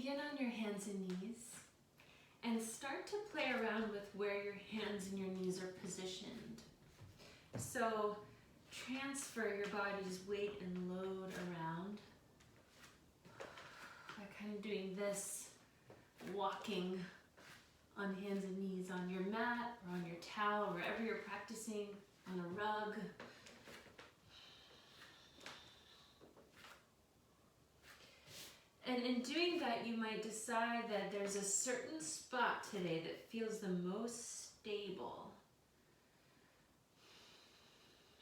begin on your hands and knees and start to play around with where your hands and your knees are positioned. So transfer your body's weight and load around by kind of doing this, walking on hands and knees on your mat or on your towel, wherever you're practicing, on a rug. And in doing that, you might decide that there's a certain spot today that feels the most stable.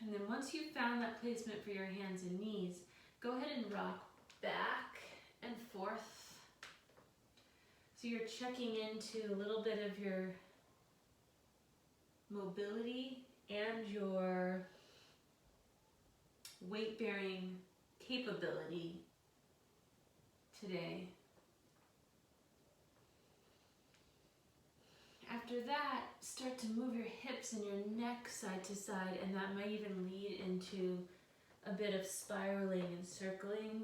And then once you've found that placement for your hands and knees, go ahead and rock back and forth. So you're checking into a little bit of your mobility and your weight-bearing capability today. After that, start to move your hips and your neck side to side, and that might even lead into a bit of spiraling and circling.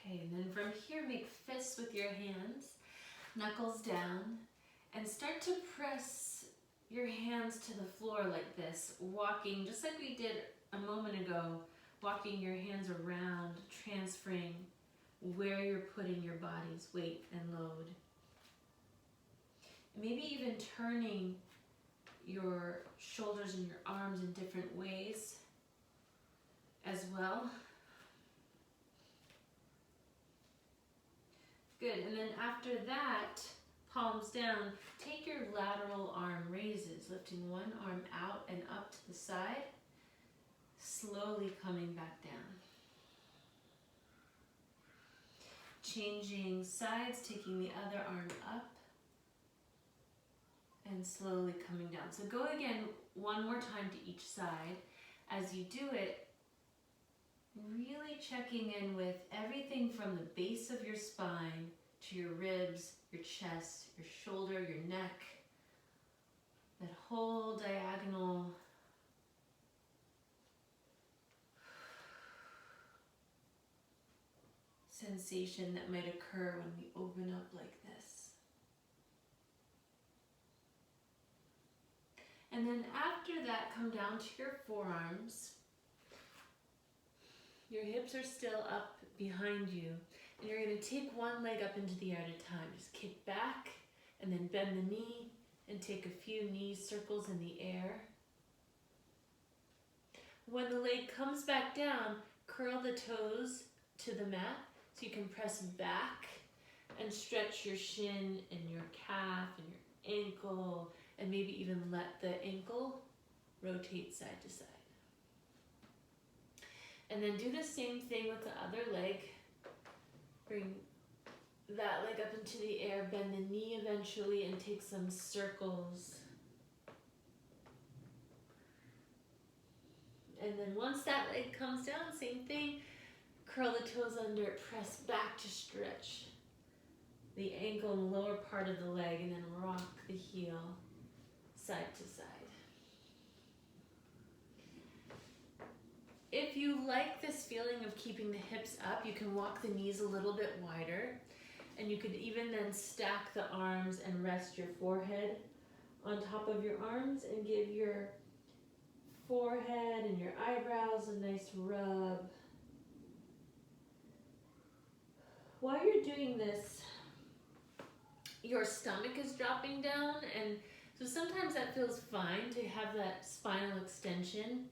Okay, and then from here, make fists with your hands, knuckles down, and start to press your hands to the floor like this, walking just like we did a moment ago, walking your hands around, transferring where you're putting your body's weight and load. Maybe even turning your shoulders and your arms in different ways as well. Good, and then after that, palms down, take your lateral arm raises, lifting one arm out and up to the side, slowly coming back down. Changing sides, taking the other arm up and slowly coming down. So go again one more time to each side. As you do it, really checking in with everything from the base of your spine to your ribs, your chest, your shoulder, your neck, that whole diagonal sensation that might occur when we open up like this. And then after that, come down to your forearms. Your hips are still up behind you, and you're going to take one leg up into the air at a time. Just kick back and then bend the knee and take a few knee circles in the air. When the leg comes back down, curl the toes to the mat so you can press back and stretch your shin and your calf and your ankle, and maybe even let the ankle rotate side to side. And then do the same thing with the other leg. Bring that leg up into the air, bend the knee eventually, and take some circles. And then once that leg comes down, same thing, curl the toes under, press back to stretch the ankle and lower part of the leg, and then rock the heel side to side. If you like this feeling of keeping the hips up, you can walk the knees a little bit wider, and you could even then stack the arms and rest your forehead on top of your arms and give your forehead and your eyebrows a nice rub. While you're doing this, your stomach is dropping down, and so sometimes that feels fine to have that spinal extension.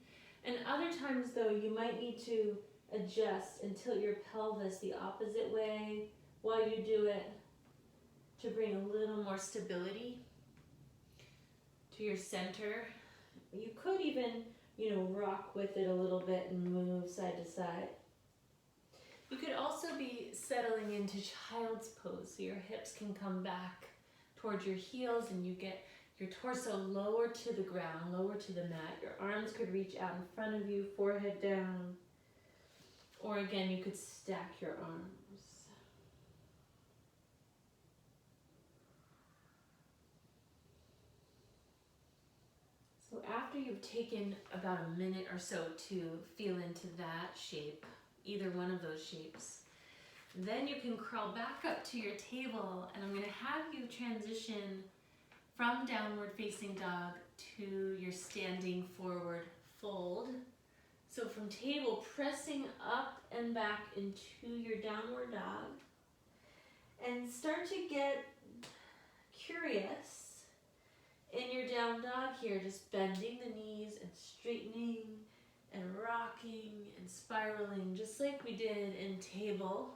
And other times though, you might need to adjust and tilt your pelvis the opposite way while you do it to bring a little more stability to your center. You could even, rock with it a little bit and move side to side. You could also be settling into child's pose, so your hips can come back towards your heels and you get your torso lower to the ground, lower to the mat. Your arms could reach out in front of you, forehead down. Or again, you could stack your arms. after you've taken about a minute or so to feel into that shape, either one of those shapes, then you can crawl back up to your table, and I'm going to have you transition from downward facing dog to your standing forward fold. So from table, pressing up and back into your downward dog, and start to get curious in your down dog here, just bending the knees and straightening and rocking and spiraling, just like we did in table.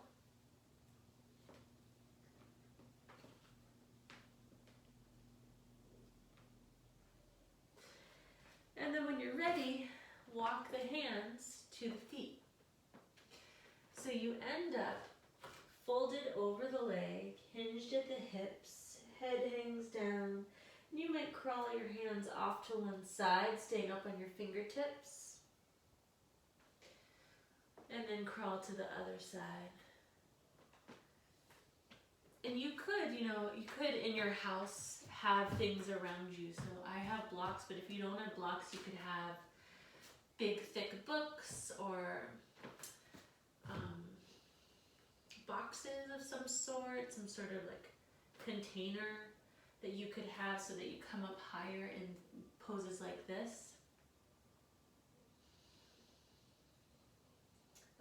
And then when you're ready, walk the hands to the feet. So you end up folded over the leg, hinged at the hips, head hangs down. And you might crawl your hands off to one side, staying up on your fingertips. And then crawl to the other side. And you could in your house have things around you. So I have blocks, but if you don't have blocks, you could have big thick books or boxes of some sort of like container that you could have so that you come up higher in poses like this.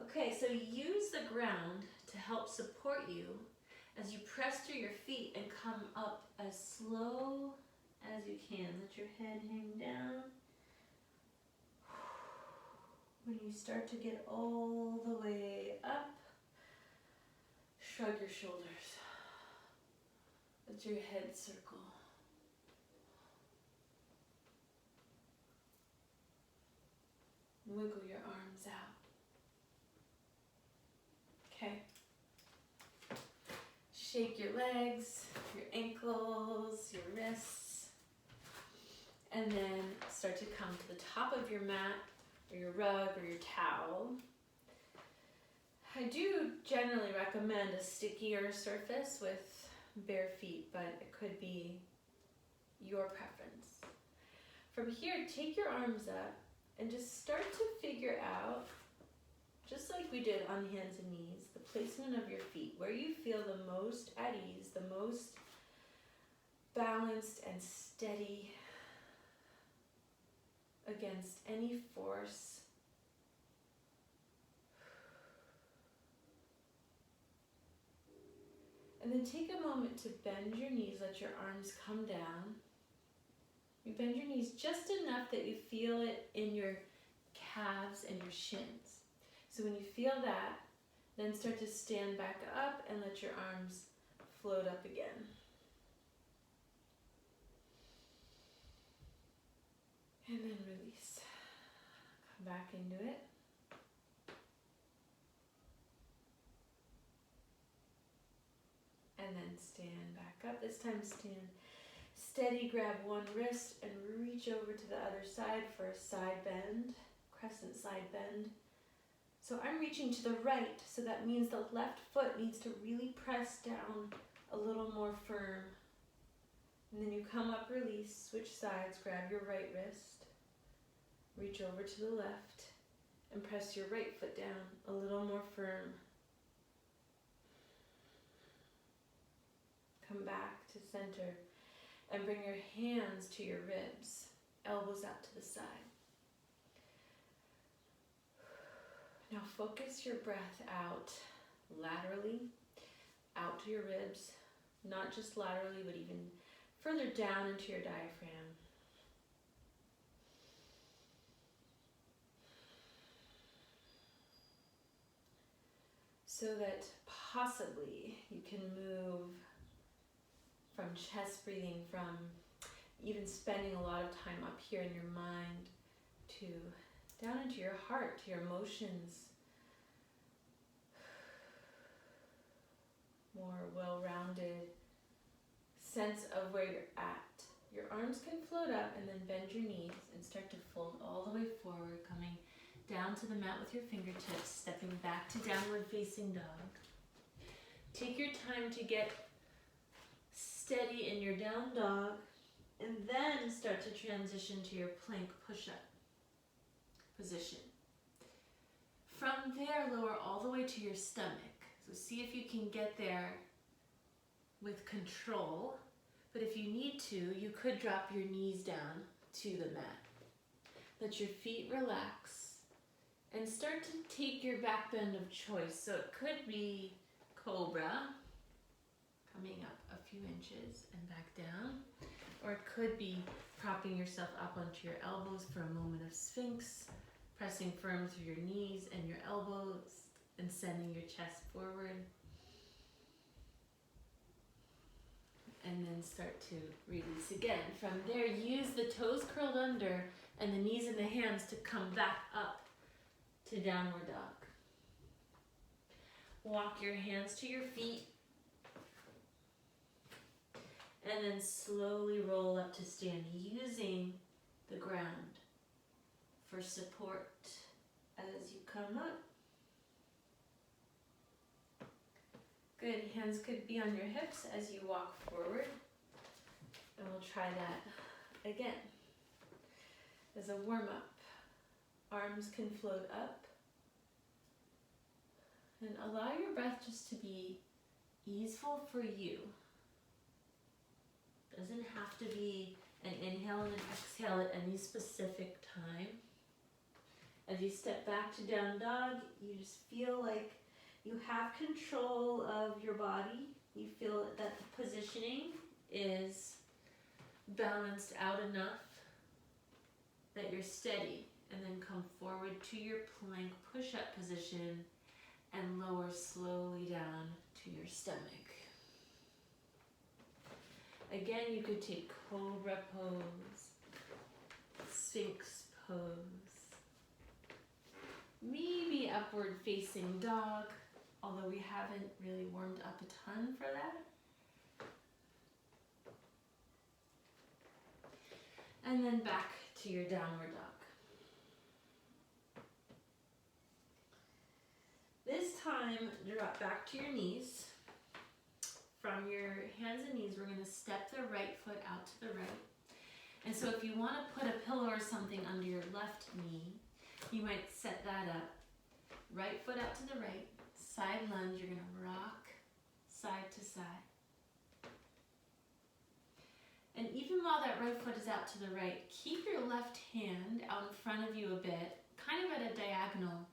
Okay, so use the ground to help support you as you press through your feet and come up as slow as you can. Let your head hang down. When you start to get all the way up, shrug your shoulders. Let your head circle. Wiggle your arms out. Okay. Shake your legs, your ankles, your wrists, and then start to come to the top of your mat or your rug or your towel. I do generally recommend a stickier surface with bare feet, but it could be your preference. From here, take your arms up and just start to figure out, just like we did on hands and knees, the placement of your feet, where you feel the most at ease, the most balanced and steady against any force. And then take a moment to bend your knees, let your arms come down. You bend your knees just enough that you feel it in your calves and your shins. So when you feel that, then start to stand back up and let your arms float up again. And then release. Come back into it. And then stand back up. This time stand steady, grab one wrist and reach over to the other side for a side bend, crescent side bend. So I'm reaching to the right, so that means the left foot needs to really press down a little more firm. And then you come up, release, switch sides, grab your right wrist, reach over to the left, and press your right foot down a little more firm. Come back to center and bring your hands to your ribs, elbows out to the side. Now focus your breath out laterally, out to your ribs, not just laterally, but even further down into your diaphragm. So that possibly you can move from chest breathing, from even spending a lot of time up here in your mind, to down into your heart, to your emotions. More well-rounded sense of where you're at. Your arms can float up and then bend your knees and start to fold all the way forward, coming down to the mat with your fingertips, stepping back to downward facing dog. Take your time to get steady in your down dog, And then start to transition to your plank push-up position. From there, lower all the way to your stomach. So see if you can get there with control. But if you need to, you could drop your knees down to the mat. Let your feet relax and start to take your back bend of choice. So it could be cobra, coming up a few inches and back down. Or it could be propping yourself up onto your elbows for a moment of sphinx, pressing firm through your knees and your elbows and sending your chest forward. And then start to release again. From there, use the toes curled under and the knees and the hands to come back up to downward dog. Walk your hands to your feet. And then slowly roll up to stand, using the ground for support as you come up. Good, hands could be on your hips as you walk forward. And we'll try that again. As a warm-up, arms can float up. And allow your breath just to be easeful for you. Doesn't have to be an inhale and an exhale at any specific time. As you step back to down dog, you just feel like you have control of your body. You feel that the positioning is balanced out enough that you're steady. And then come forward to your plank push-up position and lower slowly down to your stomach. Again, you could take cobra pose, sphinx pose, maybe upward facing dog, although we haven't really warmed up a ton for that. And then back to your downward dog. This time, drop back to your knees. From your hands and knees, we're going to step the right foot out to the right. And so if you want to put a pillow or something under your left knee, you might set that up. Right foot out to the right, side lunge, you're going to rock side to side. And even while that right foot is out to the right, keep your left hand out in front of you a bit, kind of at a diagonal,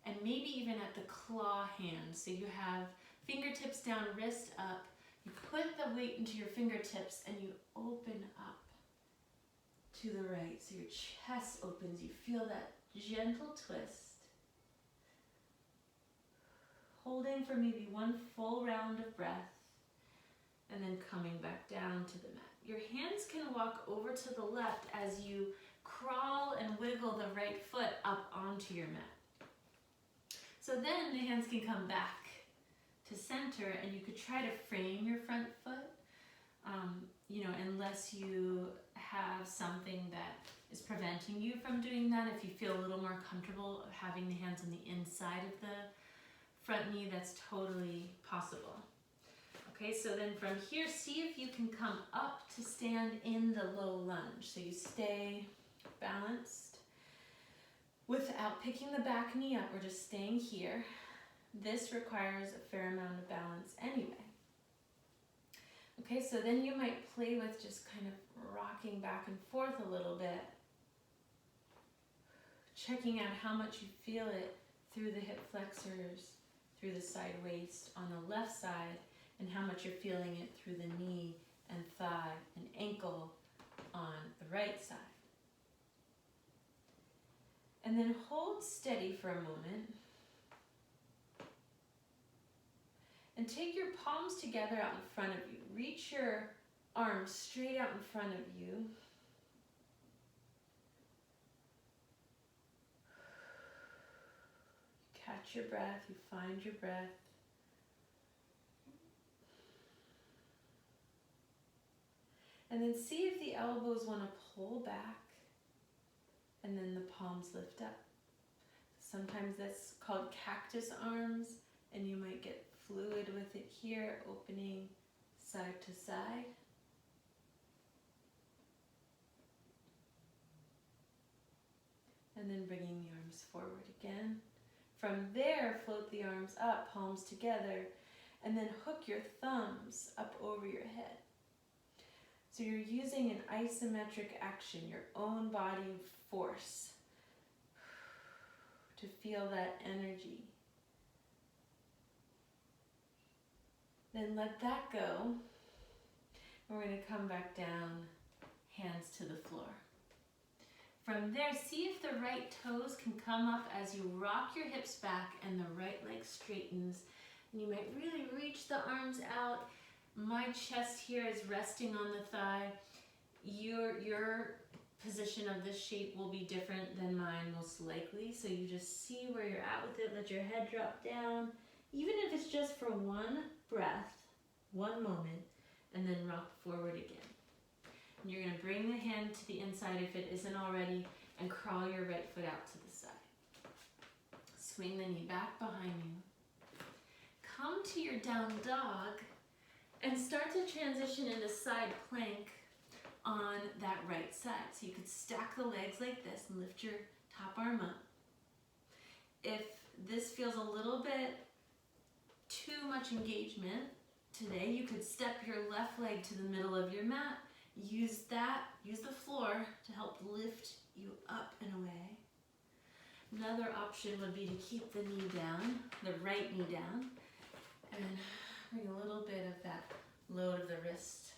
and maybe even at the claw hand. So you have fingertips down, wrist up. You put the weight into your fingertips and you open up to the right. So your chest opens. You feel that gentle twist. Holding for maybe one full round of breath and then coming back down to the mat. Your hands can walk over to the left as you crawl and wiggle the right foot up onto your mat. So then the hands can come back to center, and you could try to frame your front foot, unless you have something that is preventing you from doing that. If you feel a little more comfortable having the hands on the inside of the front knee, that's totally possible. Okay, so then from here, see if you can come up to stand in the low lunge. So you stay balanced without picking the back knee up. We're just staying here. This requires a fair amount of balance anyway. Okay, so then you might play with just kind of rocking back and forth a little bit, checking out how much you feel it through the hip flexors, through the side waist on the left side, and how much you're feeling it through the knee and thigh and ankle on the right side. And then hold steady for a moment. And take your palms together out in front of you. Reach your arms straight out in front of you. Catch your breath, you find your breath. And then see if the elbows want to pull back and then the palms lift up. Sometimes that's called cactus arms, and you might get fluid with it here, opening side to side. And then bringing the arms forward again. From there, float the arms up, palms together, and then hook your thumbs up over your head. So you're using an isometric action, your own body force, to feel that energy. Then let that go. We're going to come back down, hands to the floor. From there, see if the right toes can come up as you rock your hips back and the right leg straightens. And you might really reach the arms out. My chest here is resting on the thigh. Your position of this shape will be different than mine most likely. So you just see where you're at with it. Let your head drop down. Even if it's just for one breath, one moment, and then rock forward again. And you're going to bring the hand to the inside if it isn't already, and crawl your right foot out to the side. Swing the knee back behind you. Come to your down dog and start to transition into side plank on that right side. So you could stack the legs like this and lift your top arm up. If this feels a little bit too much engagement today, you could step your left leg to the middle of your mat. Use the floor to help lift you up and away. Another option would be to keep the knee down, the right knee down, and bring a little bit of that load of the wrist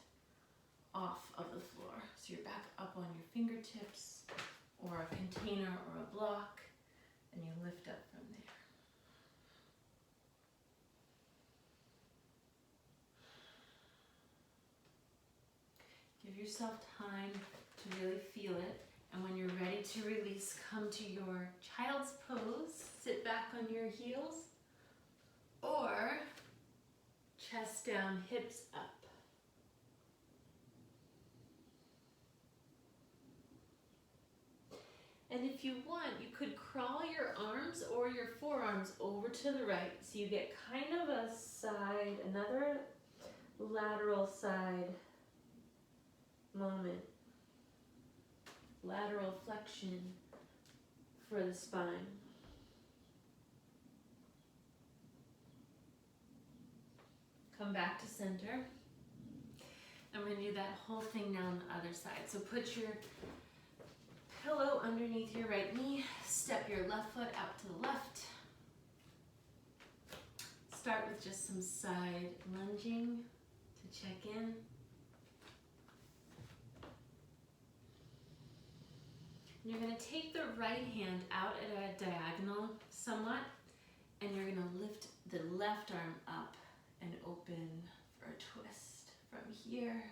off of the floor. So you're back up on your fingertips or a container or a block, and you lift up from there. Give yourself time to really feel it, and when you're ready to release, come to your child's pose. Sit back on your heels, or chest down, hips up. And if you want, you could crawl your arms or your forearms over to the right, so you get kind of a side, another lateral side moment. Lateral flexion for the spine. Come back to center. I'm going to do that whole thing now on the other side. So put your pillow underneath your right knee. Step your left foot out to the left. Start with just some side lunging to check in. You're going to take the right hand out at a diagonal somewhat, and you're going to lift the left arm up and open for a twist from here.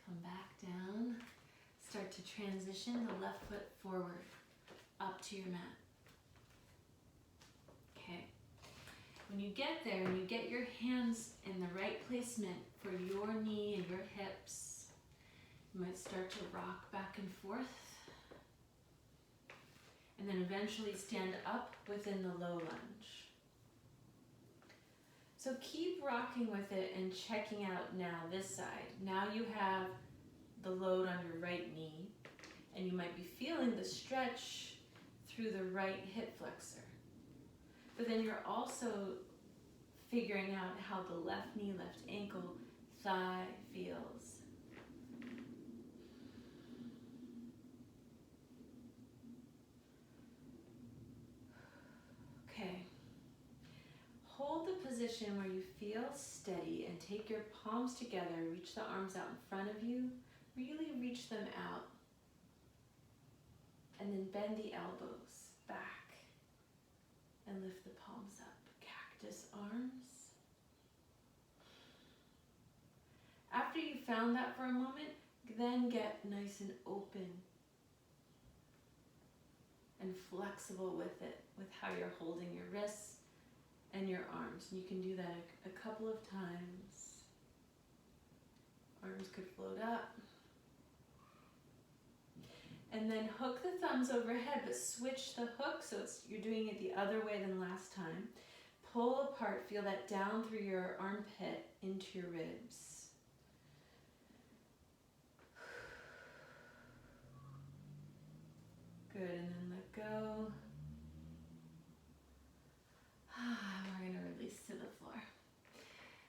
Come back down. Start to transition the left foot forward up to your mat. Okay. When you get there and you get your hands in the right placement for your knee and your hips, you might start to rock back and forth, and then eventually stand up within the low lunge. So keep rocking with it and checking out now this side. Now you have the load on your right knee, and you might be feeling the stretch through the right hip flexor. But then you're also figuring out how the left knee, left ankle, thigh feels. Okay. Hold the position where you feel steady and take your palms together. Reach the arms out in front of you. Really reach them out. And then bend the elbows back and lift the palms up. Cactus arms. After you found that for a moment, then get nice and open and flexible with it, with how you're holding your wrists and your arms. And you can do that a couple of times. Arms could float up. And then hook the thumbs overhead, but switch the hook so you're doing it the other way than last time. Pull apart, feel that down through your armpit into your ribs. Good, and then let go. We're gonna release to the floor.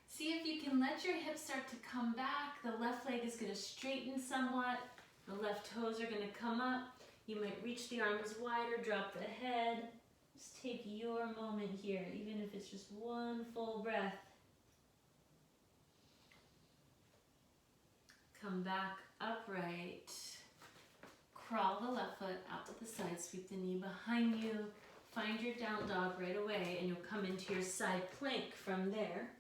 See if you can let your hips start to come back. The left leg is gonna straighten somewhat. The left toes are gonna come up. You might reach the arms wider, drop the head. Just take your moment here, even if it's just one full breath. Come back upright. Crawl the left foot out to the side, sweep the knee behind you. Find your down dog right away, and you'll come into your side plank from there.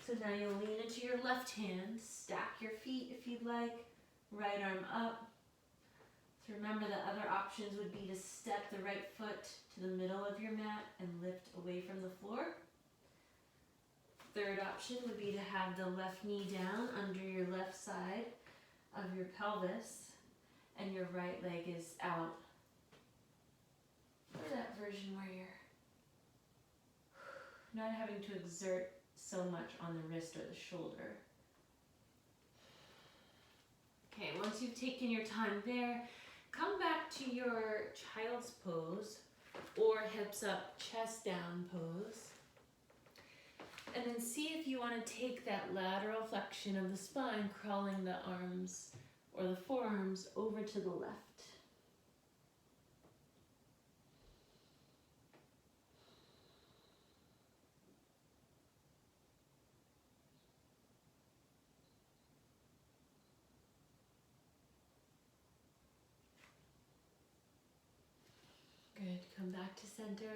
So now you'll lean into your left hand, stack your feet if you'd like, right arm up. So remember the other options would be to step the right foot to the middle of your mat and lift away from the floor. Third option would be to have the left knee down under your left side of your pelvis and your right leg is out. Or that version where you're not having to exert so much on the wrist or the shoulder. Okay, once you've taken your time there, come back to your child's pose or hips up, chest down pose. And then see if you want to take that lateral flexion of the spine, crawling the arms or the forearms over to the left. Good, come back to center.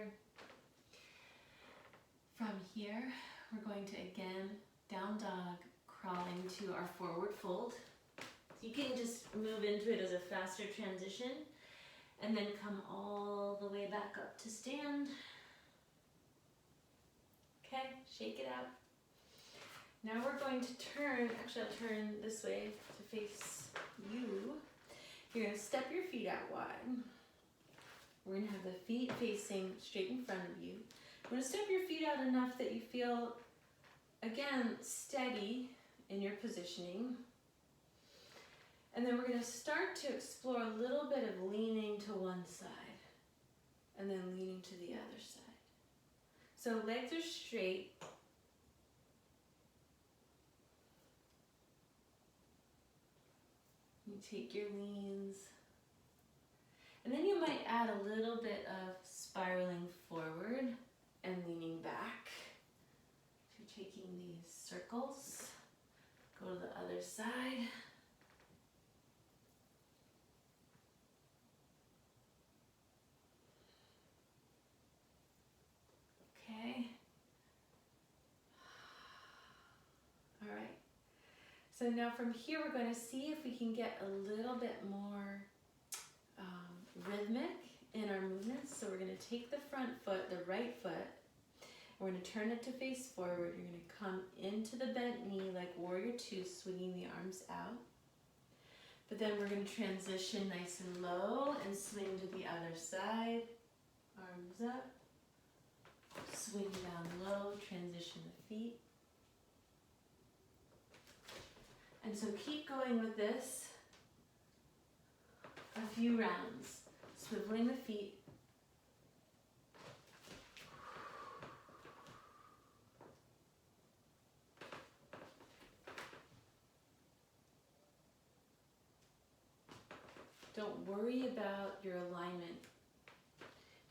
From here, we're going to again, down dog, crawling to our forward fold. So you can just move into it as a faster transition and then come all the way back up to stand. Okay, shake it out. Now we're going to turn, actually I'll turn this way to face you. You're gonna step your feet out wide. We're gonna have the feet facing straight in front of you. We're gonna step your feet out enough that you feel, again, steady in your positioning. And then we're gonna start to explore a little bit of leaning to one side and then leaning to the other side. So legs are straight. You take your leans. And then you might add a little bit of spiraling forward and leaning back. So you're taking these circles, go to the other side. Okay. All right. So now from here, we're going to see if we can get a little bit more rhythmic in our movements. So we're going to take the front foot, the right foot, and we're going to turn it to face forward. You're going to come into the bent knee like warrior two, swinging the arms out. But then we're going to transition nice and low and swing to the other side. Arms up. Swing down low, transition the feet. And so keep going with this a few rounds. Swiveling the feet. Don't worry about your alignment.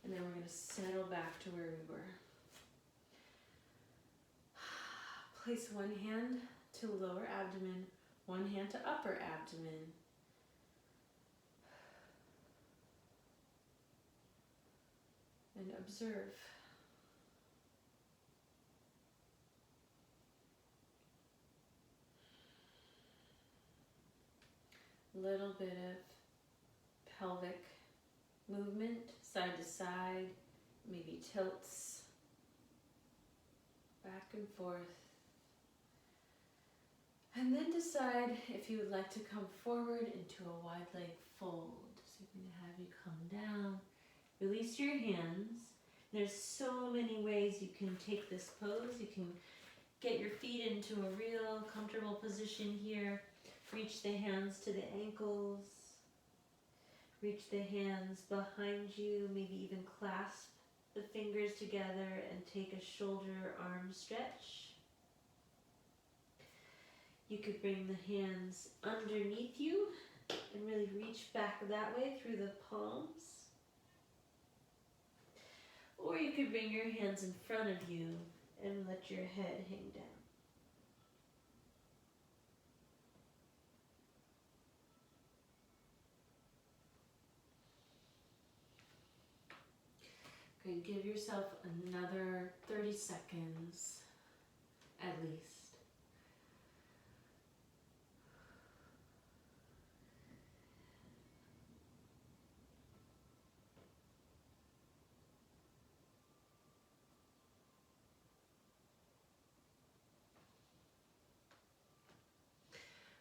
And then we're going to settle back to where we were. Place one hand to lower abdomen, one hand to upper abdomen. And observe. Little bit of pelvic movement, side to side, maybe tilts, back and forth. And then decide if you would like to come forward into a wide leg fold. So I'm going to have you come down. Release your hands. There's so many ways you can take this pose. You can get your feet into a real comfortable position here. Reach the hands to the ankles. Reach the hands behind you, maybe even clasp the fingers together and take a shoulder arm stretch. You could bring the hands underneath you and really reach back that way through the palms. Or you could bring your hands in front of you and let your head hang down. Good, give yourself another 30 seconds at least.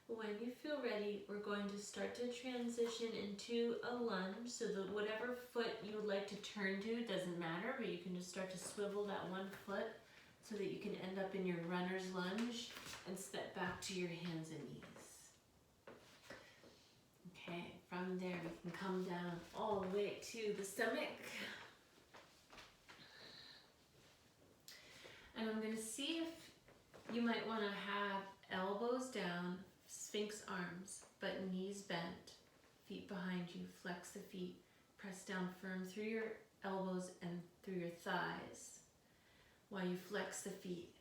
When you feel ready, we're going to start to transition into a lunge. So that whatever foot you would like to turn to doesn't matter, but you can just start to swivel that one foot so that you can end up in your runner's lunge and step back to your hands and knees. Okay, from there we can come down all the way to the stomach. And I'm going to see if you might want to have elbows down, sphinx arms, but knees bent, feet behind you, flex the feet, press down firm through your elbows and through your thighs while you flex the feet.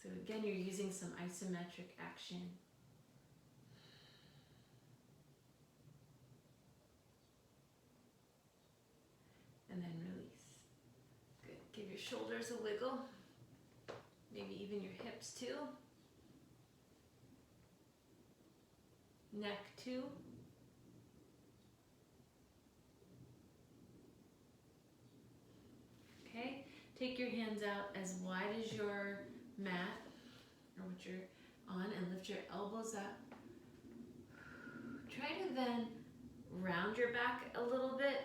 So again, you're using some isometric action. And then release. Good. Give your shoulders a wiggle, maybe even your hips too. Neck too. Okay, take your hands out as wide as your mat or what you're on and lift your elbows up. Try to then round your back a little bit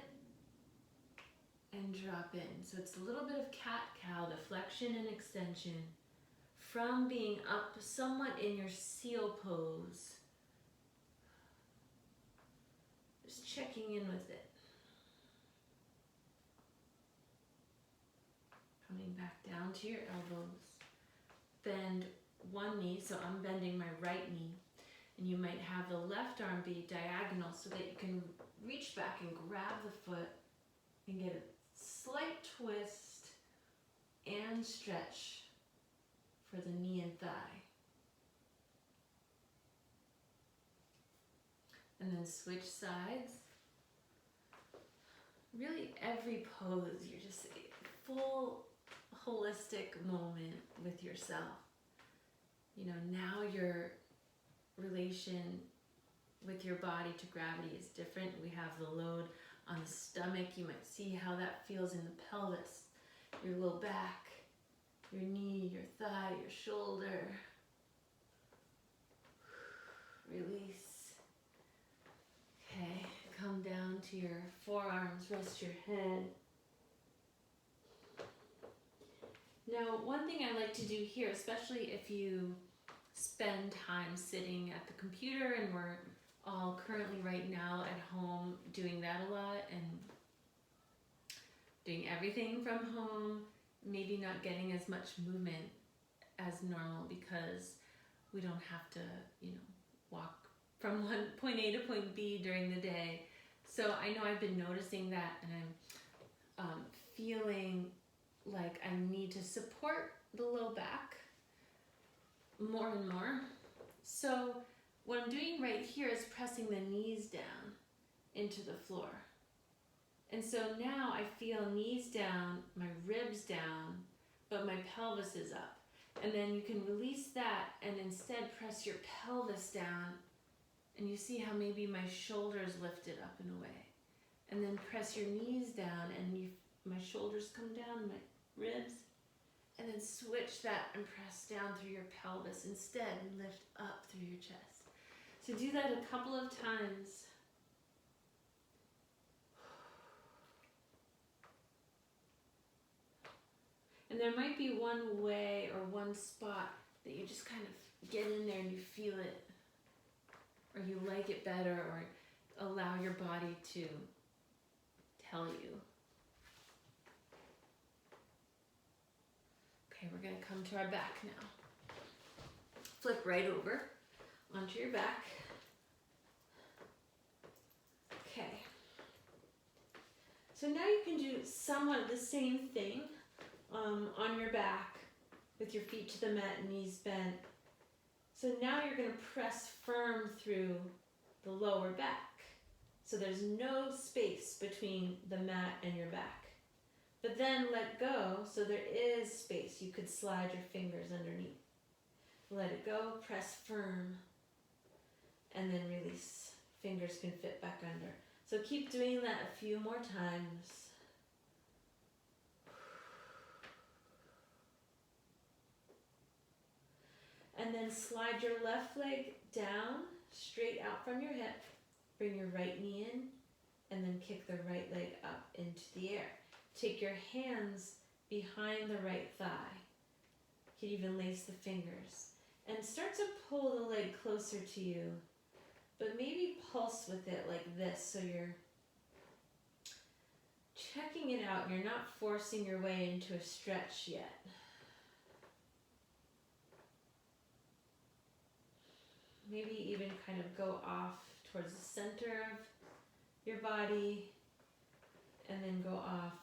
and drop in. So it's a little bit of cat-cow, the flexion and extension from being up somewhat in your seal pose. Just checking in with it. Coming back down to your elbows. Bend one knee, so I'm bending my right knee. And you might have the left arm be diagonal so that you can reach back and grab the foot and get a slight twist and stretch for the knee and thigh. And then switch sides. Really every pose, you're just full holistic moment with yourself. You know, now your relation with your body to gravity is different. We have the load on the stomach. You might see how that feels in the pelvis, your low back, your knee, your thigh, your shoulder. Release. Okay, come down to your forearms, rest your head. Now, one thing I like to do here, especially if you spend time sitting at the computer, and we're all currently right now at home doing that a lot and doing everything from home, maybe not getting as much movement as normal because we don't have to, walk from one point A to point B during the day. So I know I've been noticing that, and I'm feeling like I need to support the low back more and more. So what I'm doing right here is pressing the knees down into the floor. And so now I feel knees down, my ribs down, but my pelvis is up. And then you can release that and instead press your pelvis down, and you see how maybe my shoulders lifted up and away. And then press your knees down and my shoulders come down, my ribs, and then switch that and press down through your pelvis instead and lift up through your chest. So do that a couple of times. And there might be one way or one spot that you just kind of get in there and you feel it, or you like it better, or allow your body to tell you. Okay, we're going to come to our back now. Flip right over onto your back. Okay. So now you can do somewhat the same thing on your back with your feet to the mat, knees bent. So now you're going to press firm through the lower back. So there's no space between the mat and your back. But then let go, so there is space. You could slide your fingers underneath. Let it go, press firm, and then release. Fingers can fit back under. So keep doing that a few more times. And then slide your left leg down, straight out from your hip. Bring your right knee in, and then kick the right leg up into the air. Take your hands behind the right thigh. You can even lace the fingers. And start to pull the leg closer to you, but maybe pulse with it like this, so you're checking it out. You're not forcing your way into a stretch yet. Maybe even kind of go off towards the center of your body, and then go off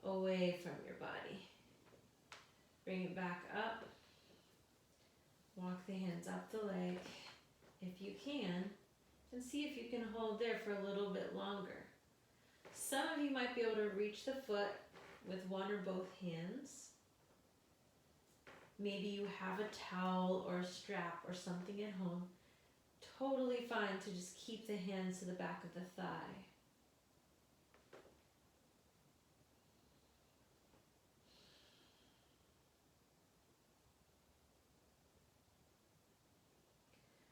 away from your body. Bring it back up. Walk the hands up the leg if you can, and see if you can hold there for a little bit longer. Some of you might be able to reach the foot with one or both hands. Maybe you have a towel or a strap or something at home. Totally fine to just keep the hands to the back of the thigh.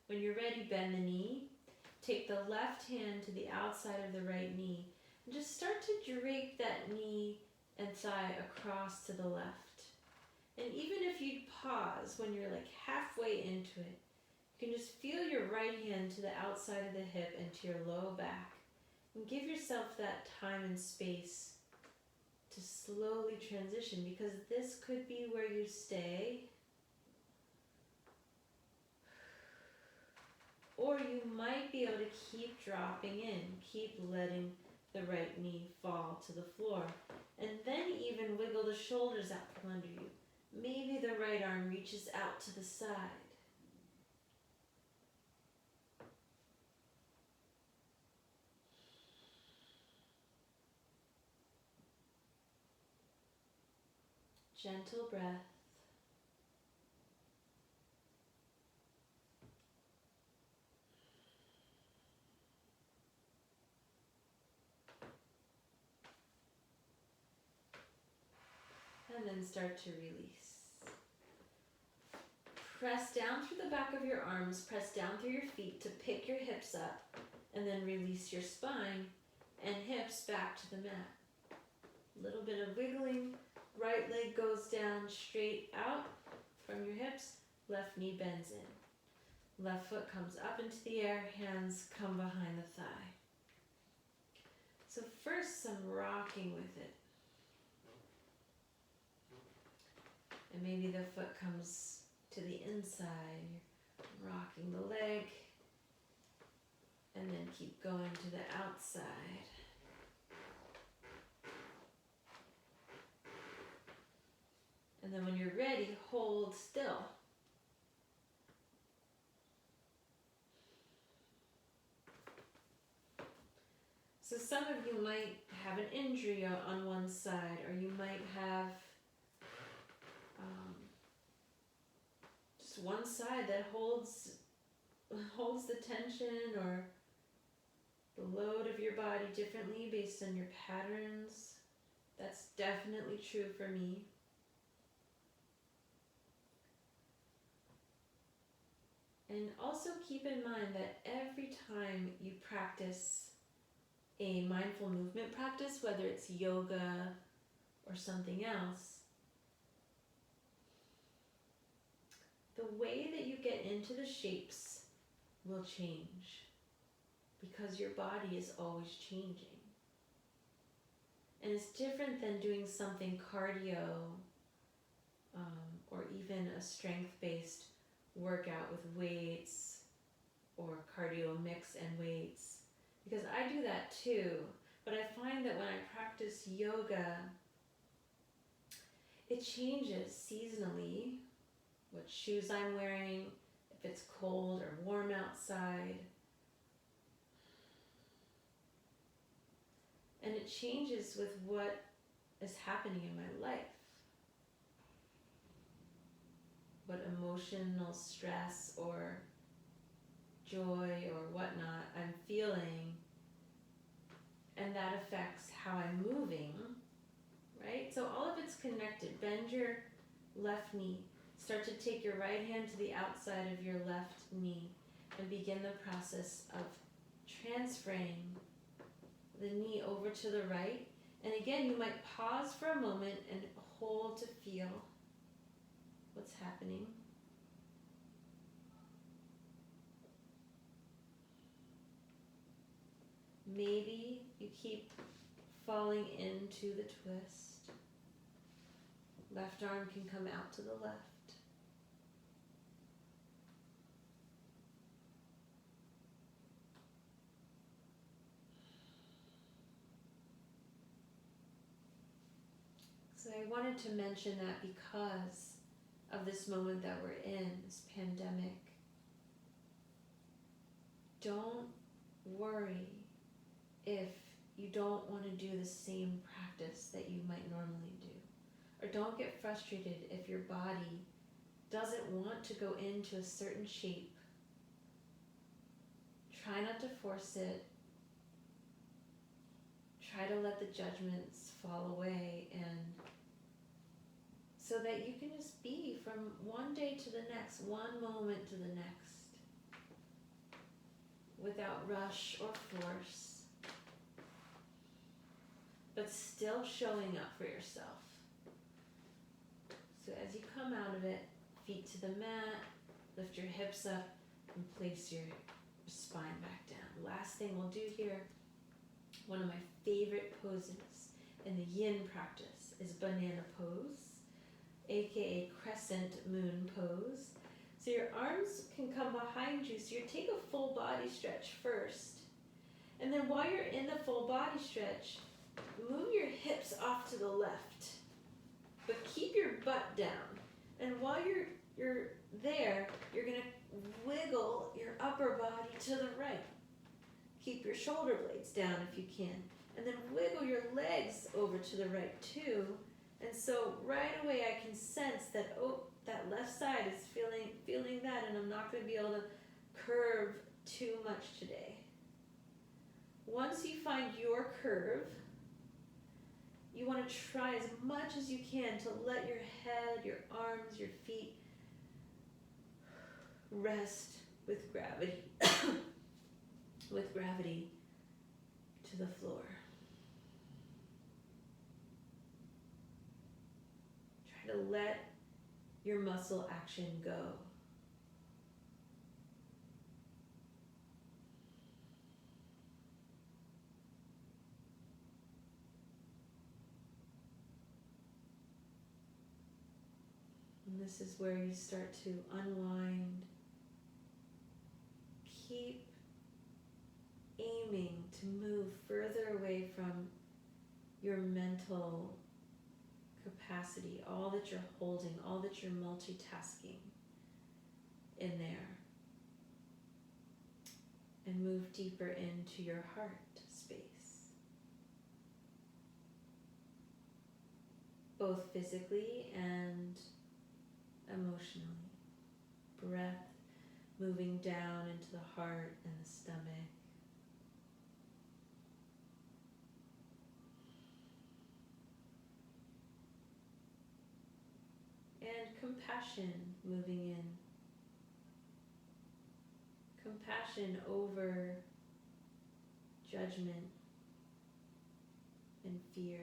When you're ready, bend the knee. Take the left hand to the outside of the right knee and just start to drape that knee and thigh across to the left. And even if you pause when you're like halfway into it, you can just feel your right hand to the outside of the hip and to your low back. And give yourself that time and space to slowly transition, because this could be where you stay. Or you might be able to keep dropping in, keep letting the right knee fall to the floor. And then even wiggle the shoulders out from under you. Maybe the right arm reaches out to the side. Gentle breath. And then start to release. Press down through the back of your arms, press down through your feet to pick your hips up, and then release your spine and hips back to the mat. A little bit of wiggling. Right leg goes down straight out from your hips, left knee bends in. Left foot comes up into the air, hands come behind the thigh. So first, some rocking with it. And maybe the foot comes to the inside, you're rocking the leg, and then keep going to the outside. And then when you're ready, hold still. So some of you might have an injury on one side, or you might have just one side that holds the tension or the load of your body differently based on your patterns. That's definitely true for me. And also keep in mind that every time you practice a mindful movement practice, whether it's yoga or something else, the way that you get into the shapes will change. because your body is always changing. And it's different than doing something cardio or even a strength-based workout with weights or cardio mix and weights, because I do that too. But I find that when I practice yoga, it changes seasonally what shoes I'm wearing, if it's cold or warm outside. And it changes with what is happening in my life. What emotional stress or joy or whatnot I'm feeling, and that affects how I'm moving, right? So all of it's connected. Bend your left knee. Start to take your right hand to the outside of your left knee and begin the process of transferring the knee over to the right. And again, you might pause for a moment and hold to feel what's happening. Maybe you keep falling into the twist. Left arm can come out to the left. So I wanted to mention that because of this moment that we're in, this pandemic. Don't worry if you don't want to do the same practice that you might normally do. Or don't get frustrated if your body doesn't want to go into a certain shape. Try not to force it. Try to let the judgments fall away, and so that you can just be from one day to the next, one moment to the next, without rush or force, but still showing up for yourself. So as you come out of it, feet to the mat, lift your hips up, and place your spine back down. Last thing we'll do here, one of my favorite poses in the yin practice is banana pose, aka crescent moon pose. So your arms can come behind you, so you take a full body stretch first. And then while you're in the full body stretch, move your hips off to the left, but keep your butt down. And while you're there, you're gonna wiggle your upper body to the right. Keep your shoulder blades down if you can. And then wiggle your legs over to the right too. And so right away I can sense that, oh, that left side is feeling that, and I'm not going to be able to curve too much today. Once you find your curve, you want to try as much as you can to let your head, your arms, your feet rest with gravity, with gravity to the floor. Try to let your muscle action go. And this is where you start to unwind. Keep aiming to move further away from your mental capacity, all that you're holding, all that you're multitasking in there. And move deeper into your heart space. Both physically and emotionally. Breath moving down into the heart and the stomach. And compassion moving in. Compassion over judgment and fear.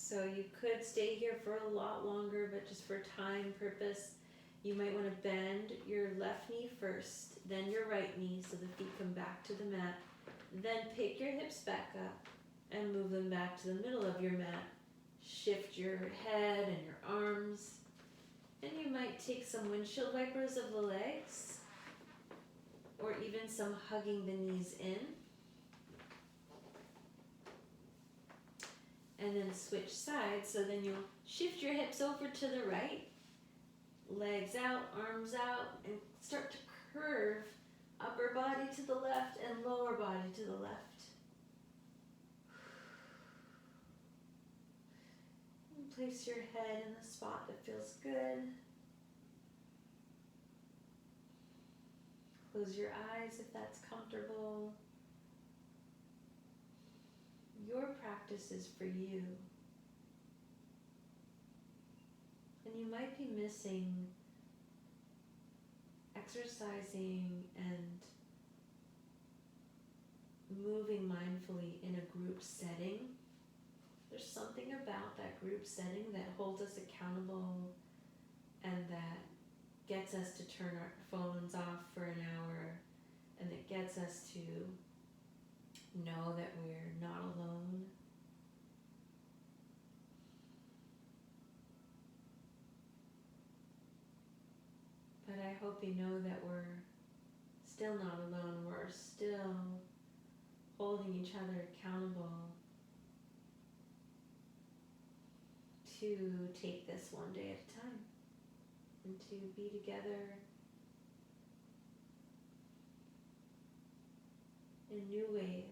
So you could stay here for a lot longer, but just for time purpose, you might want to bend your left knee first, then your right knee so the feet come back to the mat. Then pick your hips back up and move them back to the middle of your mat. Shift your head and your arms. And you might take some windshield wipers of the legs, or even some hugging the knees in. And then switch sides, so then you'll shift your hips over to the right, legs out, arms out, and start to curve upper body to the left and lower body to the left. And place your head in the spot that feels good. Close your eyes if that's comfortable. Your practice is for you. And you might be missing exercising and moving mindfully in a group setting. There's something about that group setting that holds us accountable and that gets us to turn our phones off for an hour, and that gets us to know that we're not alone. But I hope you know that we're still not alone. We're still holding each other accountable to take this one day at a time and to be together in new ways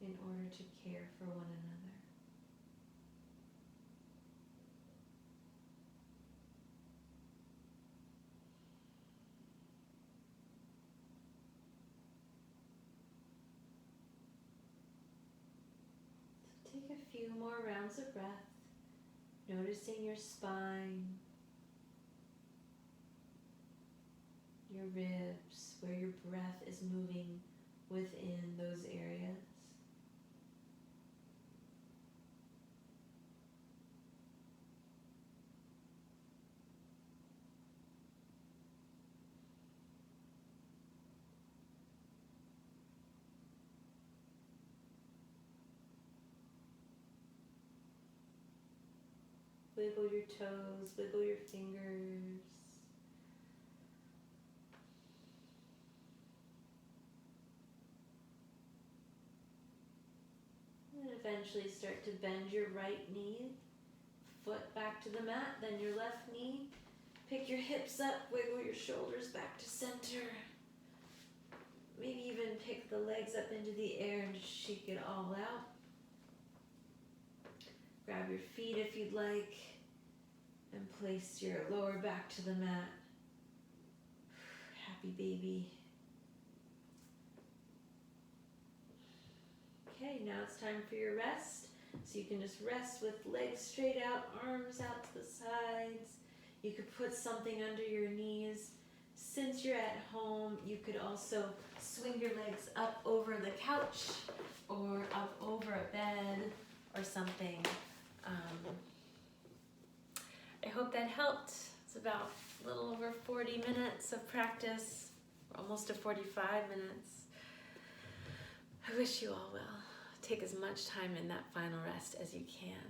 in order to care for one another. So take a few more rounds of breath, noticing your spine, your ribs, where your breath is moving within those areas. Wiggle your toes, wiggle your fingers. And eventually start to bend your right knee, foot back to the mat, then your left knee. Pick your hips up, wiggle your shoulders back to center. Maybe even pick the legs up into the air and just shake it all out. Grab your feet if you'd like, and place your lower back to the mat. Happy baby. Okay, now it's time for your rest. So you can just rest with legs straight out, arms out to the sides. You could put something under your knees. Since you're at home, you could also swing your legs up over the couch or up over a bed or something. I hope that helped. It's about a little over 40 minutes of practice, almost to 45 minutes. I wish you all well. Take as much time in that final rest as you can.